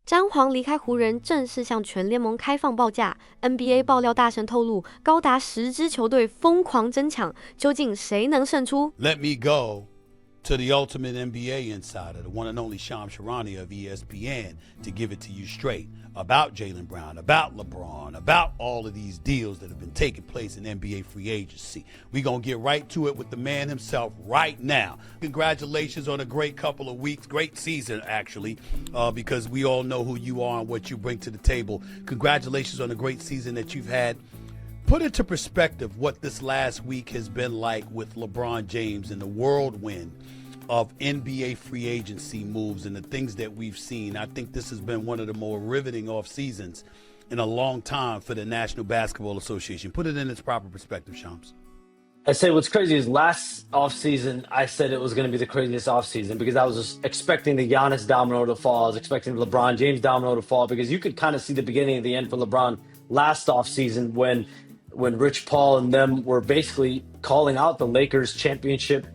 詹皇离开湖人，正式向全联盟开放报价。NBA 爆料大神透露，高达10支球队疯狂争抢，究竟谁能胜出 ？Let me go to the ultimate NBA insider, the one and only Shams Charania of ESPN, to give it to you straight about Jaylen Brown, about LeBron, about all of these deals that have been taking place in NBA free agency. We're going to get right to it with the man himself right now. Congratulations on a great couple of weeks, great season actually, because we all know who you are and what you bring to the table. Congratulations on a great season that you've had. Put into perspective what this last week has been like with LeBron James and the whirlwind of NBA free agency moves and the things that we've seen. I think this has been one of the more riveting off seasons in a long time for the National Basketball Association. Put it in its proper perspective, Shams. I say what's crazy is last offseason, I said it was going to be the craziest offseason because I was just expecting the Giannis domino to fall. I was expecting the LeBron James domino to fall because you could kind of see the beginning and the end for LeBron last offseason when Rich Paul and them were basically calling out the Lakers championship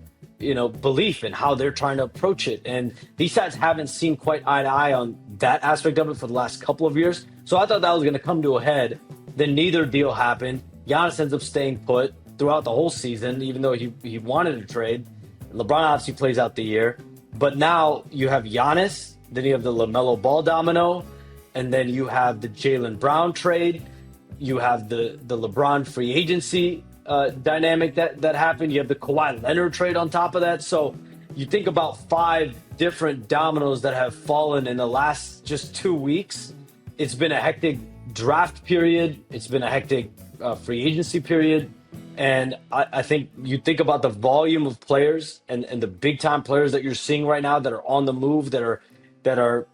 belief in how they're trying to approach it. And these sides haven't seen quite eye to eye on that aspect of it for the last couple of years. So I thought that was going to come to a head. Then neither deal happened. Giannis ends up staying put throughout the whole season, even though he wanted to trade. LeBron obviously plays out the year. But now you have Giannis, then you have the LaMelo Ball domino, and then you have the Jaylen Brown trade. You have the LeBron free agency dynamic that happened. You have the Kawhi Leonard trade on top of that. So you think about 5 different dominoes that have fallen in the last just 2 weeks. It's been a hectic draft period. It's been a hectic free agency period. And I think you think about the volume of players and the big time players that you're seeing right now that are on the move, that are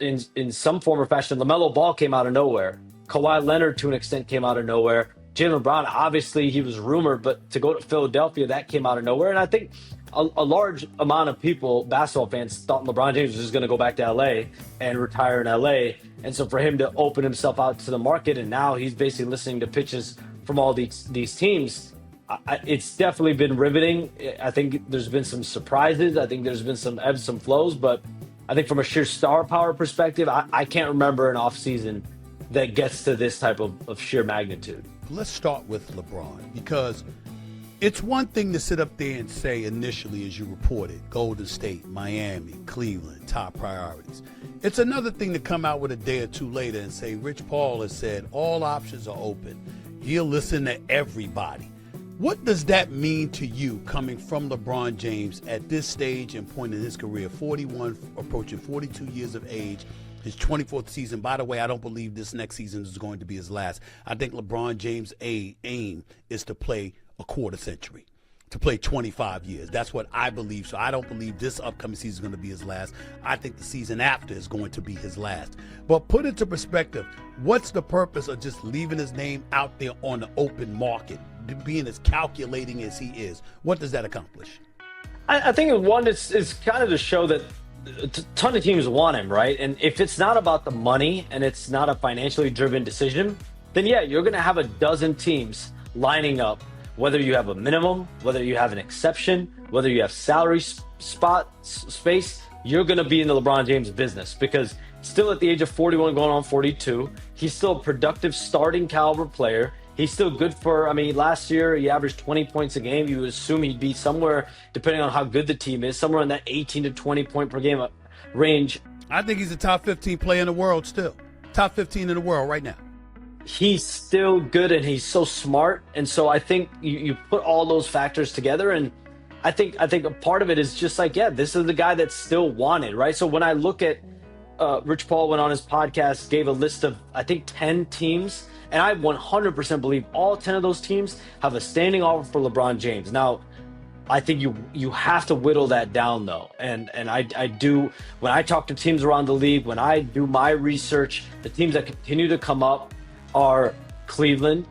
in some form or fashion. LaMelo Ball came out of nowhere. Kawhi Leonard, to an extent, came out of nowhere. Jaylen Brown, obviously, he was rumored, but to go to Philadelphia, that came out of nowhere. And I think a large amount of people, basketball fans, thought LeBron James was just going to go back to L.A. and retire in L.A. And so for him to open himself out to the market, and now he's basically listening to pitches from all these teams, it's definitely been riveting. I think there's been some surprises. I think there's been some ebbs, some flows. But I think from a sheer star power perspective, I can't remember an offseason that gets to this type of sheer magnitude. Let's start with LeBron, because it's one thing to sit up there and say initially, as you reported, Golden State, Miami, Cleveland, top priorities. It's another thing to come out with a day or two later and say, Rich Paul has said all options are open. He'll listen to everybody. What does that mean to you coming from LeBron James at this stage and point in his career, 41, approaching 42 years of age, his 24th season? By the way, I don't believe this next season is going to be his last. I think LeBron James' aim is to play a quarter century, to play 25 years. That's what I believe. So I don't believe this upcoming season is going to be his last. I think the season after is going to be his last. But put into perspective, what's the purpose of just leaving his name out there on the open market, being as calculating as he is? What does that accomplish? I think one is kind of to show that a ton of teams want him, right? And if it's not about the money and it's not a financially driven decision, then yeah, you're going to have a dozen teams lining up, whether you have a minimum, whether you have an exception, whether you have salary space, you're going to be in the LeBron James business because still at the age of 41 going on 42, he's still a productive starting caliber player. He's still good for, last year he averaged 20 points a game. You would assume he'd be somewhere, depending on how good the team is, somewhere in that 18 to 20 point per game range. I think he's a top 15 player in the world still. Top 15 in the world right now. He's still good and he's so smart. And so I think you put all those factors together, and I think a part of it is just like, yeah, this is the guy that's still wanted, right? So when I look at Rich Paul went on his podcast, gave a list of, I think, 10 teams. And I 100% believe all 10 of those teams have a standing offer for LeBron James. Now, I think you have to whittle that down, though. And I do, when I talk to teams around the league, when I do my research, the teams that continue to come up are Cleveland,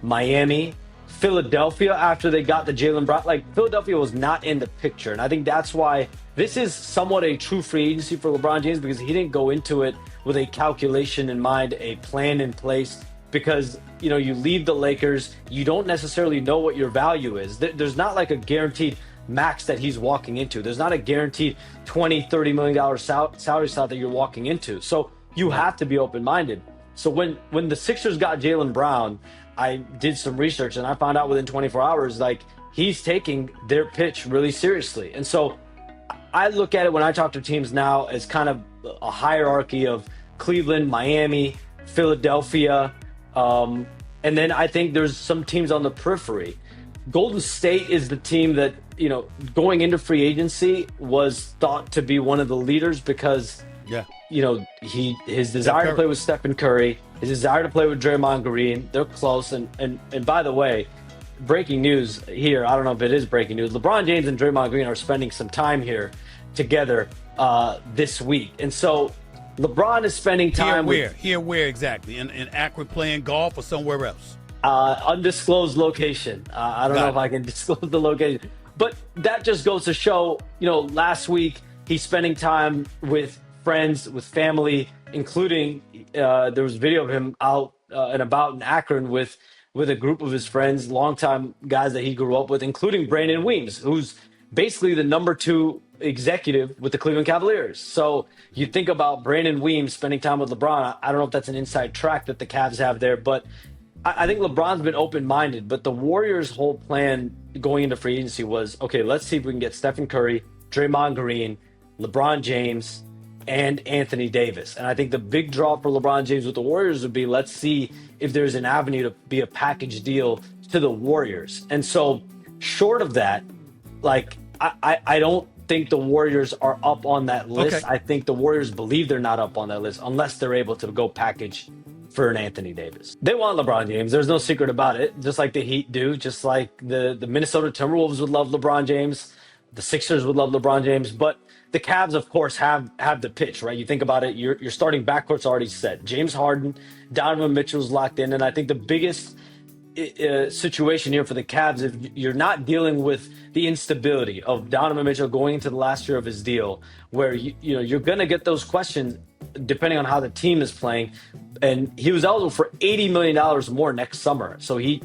Miami, Philadelphia after they got the Jaylen Brown. Like, Philadelphia was not in the picture. And I think that's why this is somewhat a true free agency for LeBron James, because he didn't go into it with a calculation in mind, a plan in place. Because, you leave the Lakers, you don't necessarily know what your value is. There's not like a guaranteed max that he's walking into. There's not a guaranteed $20-30 million salary slot that you're walking into. So you have to be open-minded. So when the Sixers got Jaylen Brown, I did some research and I found out within 24 hours, like, he's taking their pitch really seriously. And so I look at it when I talk to teams now as kind of a hierarchy of Cleveland, Miami, Philadelphia, and then I think there's some teams on the periphery. Golden State is the team that, you know, going into free agency was thought to be one of the leaders because, you know, his desire to play with Stephen Curry, his desire to play with Draymond Green, they're close. And by the way, breaking news here, I don't know if it is breaking news, LeBron James and Draymond Green are spending some time here together this week. And so LeBron is spending time Here where exactly? In Akron playing golf or somewhere else? Undisclosed location. I don't know if I can disclose the location. But that just goes to show, you know, last week he's spending time with friends, with family, including there was video of him out and about in Akron with a group of his friends, longtime guys that he grew up with, including Brandon Weems, who's basically the number 2 executive with the Cleveland Cavaliers. So you think about Brandon Weems spending time with LeBron. I don't know if that's an inside track that the Cavs have there, but I think LeBron's been open-minded. But the Warriors' whole plan going into free agency was, okay, let's see if we can get Stephen Curry, Draymond Green, LeBron James, and Anthony Davis. And I think the big draw for LeBron James with the Warriors would be, let's see if there's an avenue to be a package deal to the Warriors. And so short of that, like, I don't think the Warriors are up on that list. Okay. I think the Warriors believe they're not up on that list unless they're able to go package for an Anthony Davis. They want LeBron James. There's no secret about it. Just like the Heat do, just like the Minnesota Timberwolves would love LeBron James. The Sixers would love LeBron James. But the Cavs, of course, have the pitch, right? You think about it, your starting backcourt's already set. James Harden, Donovan Mitchell's locked in. And I think the biggest situation here for the Cavs, if you're not dealing with the instability of Donovan Mitchell going into the last year of his deal, where you're going to get those questions depending on how the team is playing. And he was eligible for $80 million more next summer. So he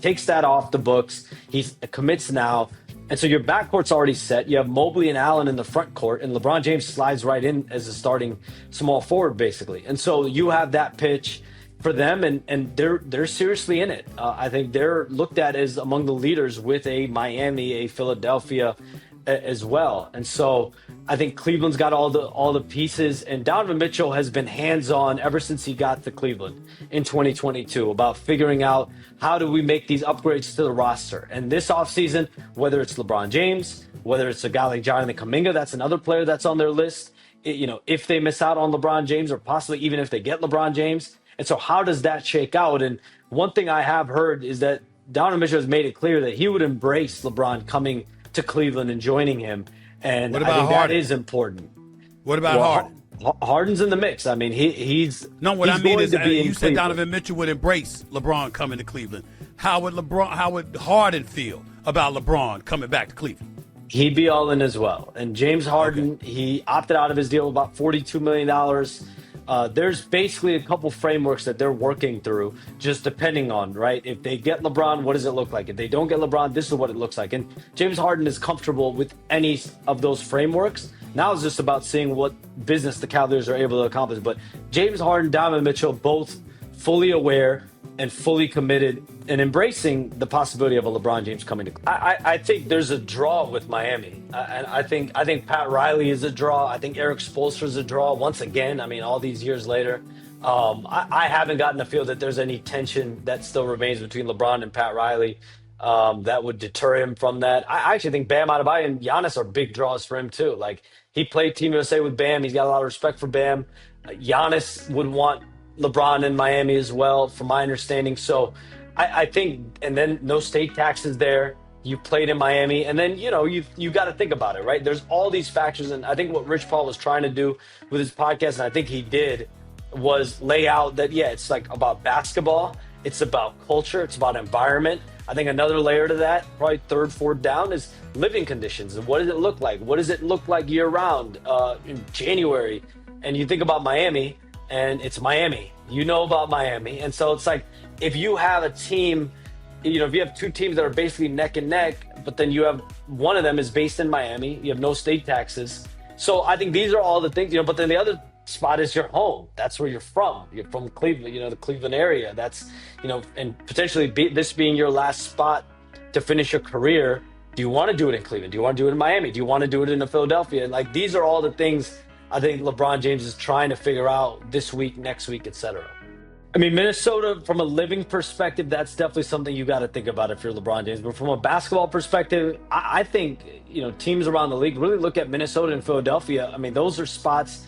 takes that off the books. He commits now. And so your backcourt's already set. You have Mobley and Allen in the front court, and LeBron James slides right in as a starting small forward, basically. And so you have that pitch for them, and they're seriously in it. I think they're looked at as among the leaders with a Miami, a Philadelphia as well. And so I think Cleveland's got all the pieces, and Donovan Mitchell has been hands-on ever since he got to Cleveland in 2022 about figuring out how do we make these upgrades to the roster. And this offseason, whether it's LeBron James, whether it's a guy like Jonathan Kuminga, that's another player that's on their list, if they miss out on LeBron James, or possibly even if they get LeBron James. And so how does that shake out? And one thing I have heard is that Donovan Mitchell has made it clear that he would embrace LeBron coming to Cleveland and joining him. And I think Harden? That is important. What about Harden? Harden's in the mix. I mean, he's no. What he's I mean is, you said Cleveland. Donovan Mitchell would embrace LeBron coming to Cleveland. How would Harden feel about LeBron coming back to Cleveland? He'd be all in as well. And James Harden, he opted out of his deal about $42 million. There's basically a couple frameworks that they're working through, just depending on, right? If they get LeBron, what does it look like? If they don't get LeBron, this is what it looks like. And James Harden is comfortable with any of those frameworks. Now it's just about seeing what business the Cavaliers are able to accomplish. But James Harden, Donovan Mitchell, both fully aware and fully committed and embracing the possibility of a LeBron James coming to. I think there's a draw with Miami, and I think Pat Riley is a draw. I think Eric Spoelstra is a draw. Once again, I mean, all these years later, I haven't gotten the feel that there's any tension that still remains between LeBron and Pat Riley that would deter him from that. I actually think Bam Adebayo and Giannis are big draws for him too. Like, he played Team USA with Bam. He's got a lot of respect for Bam. Giannis would want LeBron in Miami as well, from my understanding. So I think, and then no state taxes there. You played in Miami, and then, you got to think about it, right? There's all these factors, and I think what Rich Paul was trying to do with his podcast, and I think he did, was lay out that, it's like about basketball, it's about culture, it's about environment. I think another layer to that, probably third, fourth down, is living conditions. And what does it look like? What does it look like year-round in January? And you think about Miami, and it's Miami. You know about Miami. And so it's like, if you have a team, if you have two teams that are basically neck and neck, but then you have one of them is based in Miami. You have no state taxes. So I think these are all the things, but then the other spot is your home. That's where you're from. You're from Cleveland, the Cleveland area. That's, and potentially this being your last spot to finish your career. Do you want to do it in Cleveland? Do you want to do it in Miami? Do you want to do it in Philadelphia? Like, these are all the things I think LeBron James is trying to figure out this week, next week, etc. I mean, Minnesota, from a living perspective, that's definitely something you got to think about if you're LeBron James. But from a basketball perspective, I think, teams around the league really look at Minnesota and Philadelphia. I mean, those are spots,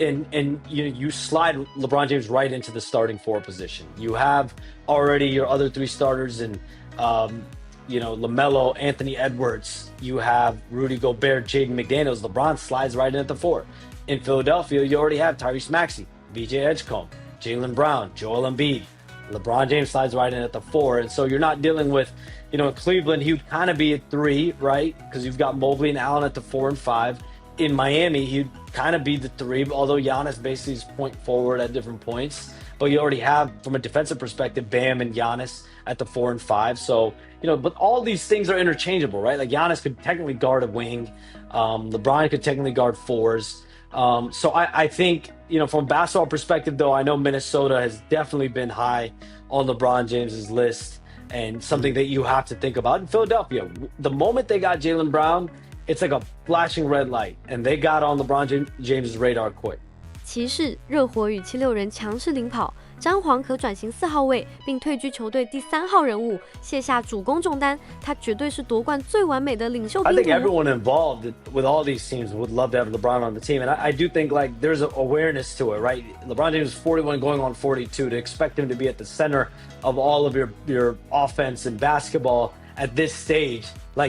and you slide LeBron James right into the starting four position. You have already your other three starters in, LaMelo, Anthony Edwards. You have Rudy Gobert, Jaden McDaniels. LeBron slides right in at the four. In Philadelphia, you already have Tyrese Maxey, VJ Edgecombe, Jaylen Brown, Joel Embiid. LeBron James slides right in at the four. And so you're not dealing with, in Cleveland, he would kind of be at three, right? Because you've got Mobley and Allen at the 4 and 5. In Miami, he'd kind of be the three, although Giannis basically is point forward at different points. But you already have, from a defensive perspective, Bam and Giannis at the 4 and 5. So, but all these things are interchangeable, right? Like, Giannis could technically guard a wing. LeBron could technically guard fours. So I think, from a basketball perspective, though, I know Minnesota has definitely been high on LeBron James's list and something that you have to think about. In Philadelphia, the moment they got Jaylen Brown, it's like a flashing red light, and they got on LeBron James's radar quick. 骑士、热火与七六人强势领跑，詹皇可转型4号位，并退居球队第3号人物，卸下主攻重担。他绝对是夺冠最完美的领袖拼图。I think everyone involved with all these teams would love to have LeBron on the team, and I do think there's an awareness to it, right? LeBron James is 41 going on 42. To expect him to be at the center of all of your offense and basketball at this stage,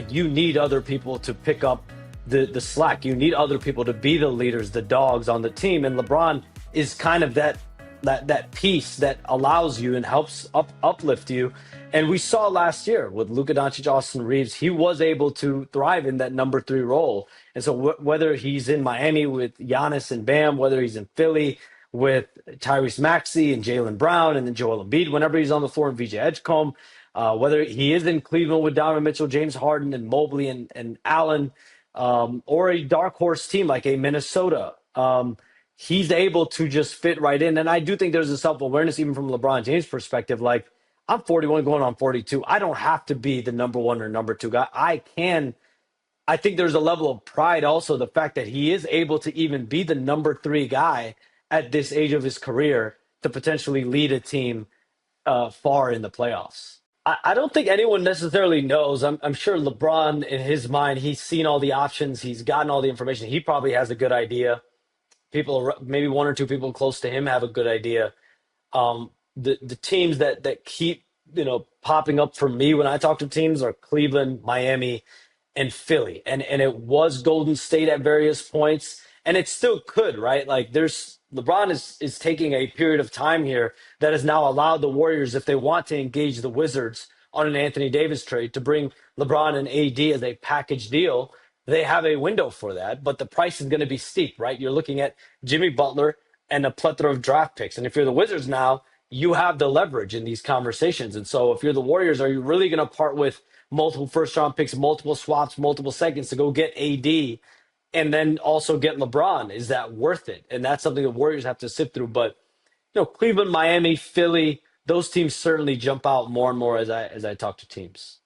you need other people to pick up the slack. You need other people to be the leaders, the dogs on the team, and LeBron is kind of that piece that allows you and helps uplift you. And we saw last year with Luka Doncic, Austin Reeves, he was able to thrive in that number 3 role. And so whether he's in Miami with Giannis and Bam, whether he's in Philly with Tyrese Maxey and Jaylen Brown and then Joel Embiid, whenever he's on the floor, and VJ Edgecombe, whether he is in Cleveland with Donovan Mitchell, James Harden, and Mobley and Allen, or a dark horse team like a Minnesota, he's able to just fit right in. And I do think there's a self-awareness even from LeBron James' perspective. I'm 41 going on 42. I don't have to be the number 1 or number 2 guy. I think there's a level of pride also, the fact that he is able to even be the number 3 guy at this age of his career to potentially lead a team far in the playoffs. I don't think anyone necessarily knows. I'm sure LeBron, in his mind, he's seen all the options. He's gotten all the information. He probably has a good idea. People, maybe 1 or 2 people close to him have a good idea. The teams that keep, popping up for me when I talk to teams are Cleveland, Miami, and Philly. And it was Golden State at various points. And it still could, right? LeBron is taking a period of time here that has now allowed the Warriors, if they want to engage the Wizards on an Anthony Davis trade, to bring LeBron and AD as a package deal. They have a window for that, but the price is going to be steep, right? You're looking at Jimmy Butler and a plethora of draft picks. And if you're the Wizards now, you have the leverage in these conversations. And so if you're the Warriors, are you really going to part with multiple first-round picks, multiple swaps, multiple seconds to go get AD and then also get LeBron? Is that worth it? And that's something the Warriors have to sift through. But, Cleveland, Miami, Philly, those teams certainly jump out more and more as I talk to teams.